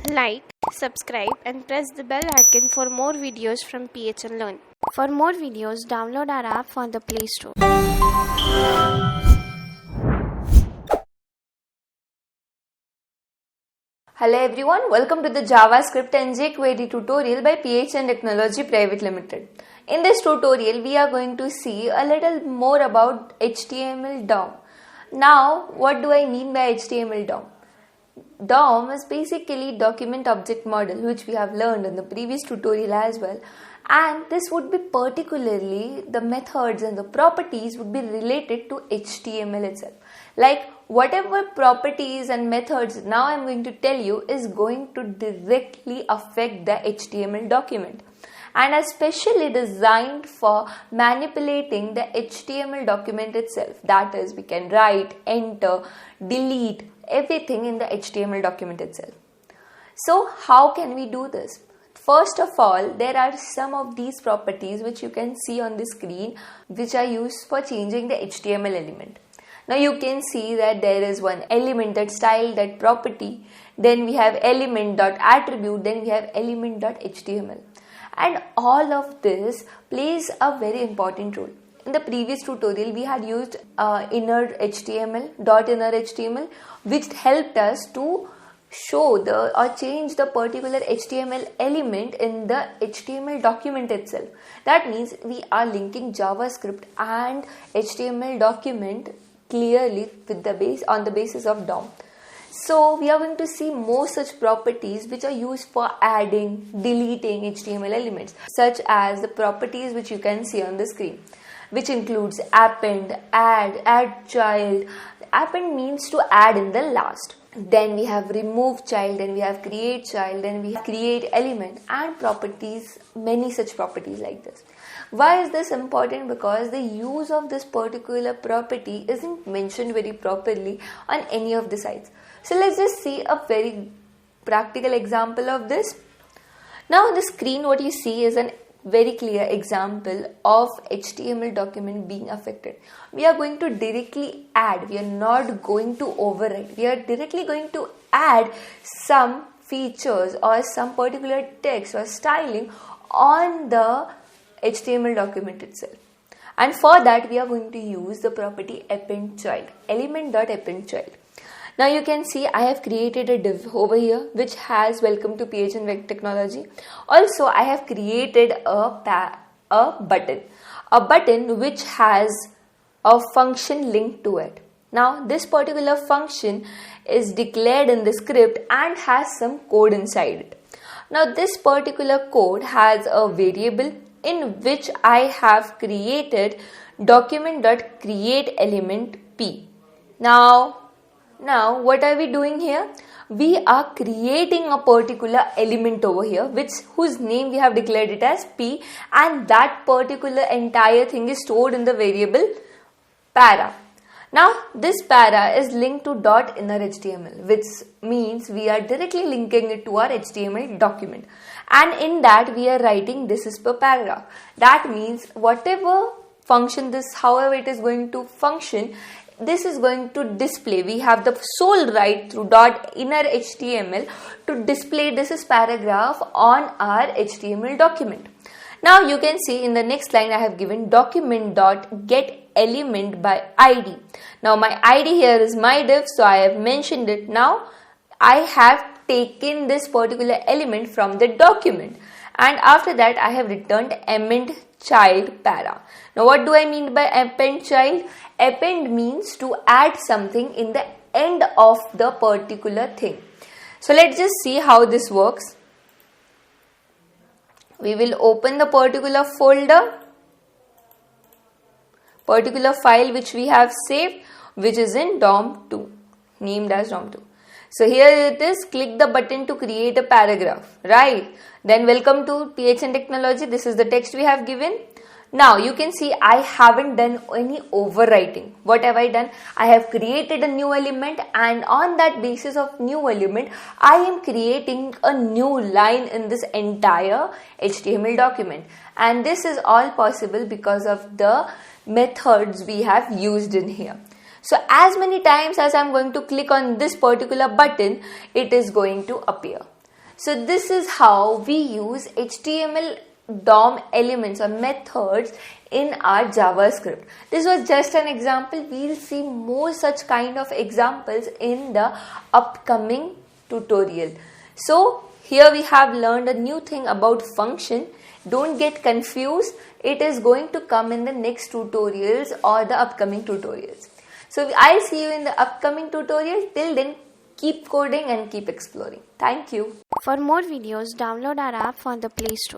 Like, subscribe and press the bell icon for more videos from PHN Learn. For more videos, download our app from the Play Store. Hello everyone, welcome to the JavaScript and jQuery tutorial by PHN Technology Private Limited. In this tutorial, we are going to see a little more about HTML DOM. Now, what do I mean by HTML DOM? DOM is basically Document Object Model, which we have learned in the previous tutorial as well. And this would be particularly the methods and the properties would be related to HTML itself. Like whatever properties and methods now I am going to tell you is going to directly affect the HTML document and are specially designed for manipulating the HTML document itself. That is, we can write, enter, delete everything in the HTML document itself. So how can we do this? First of all, there are some of these properties which you can see on the screen which are used for changing the HTML element. Now you can see that there is one element, that style, that property, then we have element.attribute, then we have element.html. And all of this plays a very important role. In the previous tutorial, we had used inner HTML, which helped us to show or change the particular HTML element in the HTML document itself. That means we are linking JavaScript and HTML document clearly with on the basis of DOM. So we are going to see more such properties which are used for adding, deleting HTML elements, such as the properties which you can see on the screen, which includes append, add child. Append means to add in the last. Then we have remove child, then we have create child, then we have create element and properties, many such properties like this. Why is this important? Because the use of this particular property isn't mentioned very properly on any of the sites. So let's just see a very practical example of this. Now on the screen what you see is a very clear example of HTML document being affected. We are going to directly add, we are not going to overwrite. We are directly going to add some features or some particular text or styling on the HTML document itself. And for that we are going to use the property append child, element.append child. Now you can see I have created a div over here which has welcome to PHN Technology. Also I have created a button which has a function linked to it. Now this particular function is declared in the script and has some code inside it. Now this particular code has a variable in which I have created document.createElementP. Now what are we doing here? We are creating a particular element over here whose name we have declared it as P, and that particular entire thing is stored in the variable para. Now this para is linked to .innerHTML, which means we are directly linking it to our HTML document, and in that we are writing this is per paragraph. That means whatever function however it is going to function, this is going to display. We have the sole right through .innerHTML to display this is paragraph on our HTML document. Now you can see in the next line I have given document.getElement by ID. Now my ID here is my div, so I have mentioned it. Now I have taken this particular element from the document, and after that I have returned append child para. Now what do I mean by append child? Append means to add something in the end of the particular thing. So let's just see how this works. We will open the particular folder, particular file which we have saved, which is in DOM2, named as DOM2. So here it is, click the button to create a paragraph, right? Then welcome to PHN Technology. This is the text we have given. Now you can see I haven't done any overwriting. What have I done? I have created a new element, and on that basis of new element, I am creating a new line in this entire HTML document. And this is all possible because of the methods we have used in here. So as many times as I am going to click on this particular button, it is going to appear. So this is how we use HTML DOM elements or methods in our JavaScript. This was just an example. We'll see more such kind of examples in the upcoming tutorial. So here we have learned a new thing about function. Don't get confused. It is going to come in the next tutorials or the upcoming tutorials. So I'll see you in the upcoming tutorial. Till then, keep coding and keep exploring. Thank you. For more videos, download our app from the Play Store.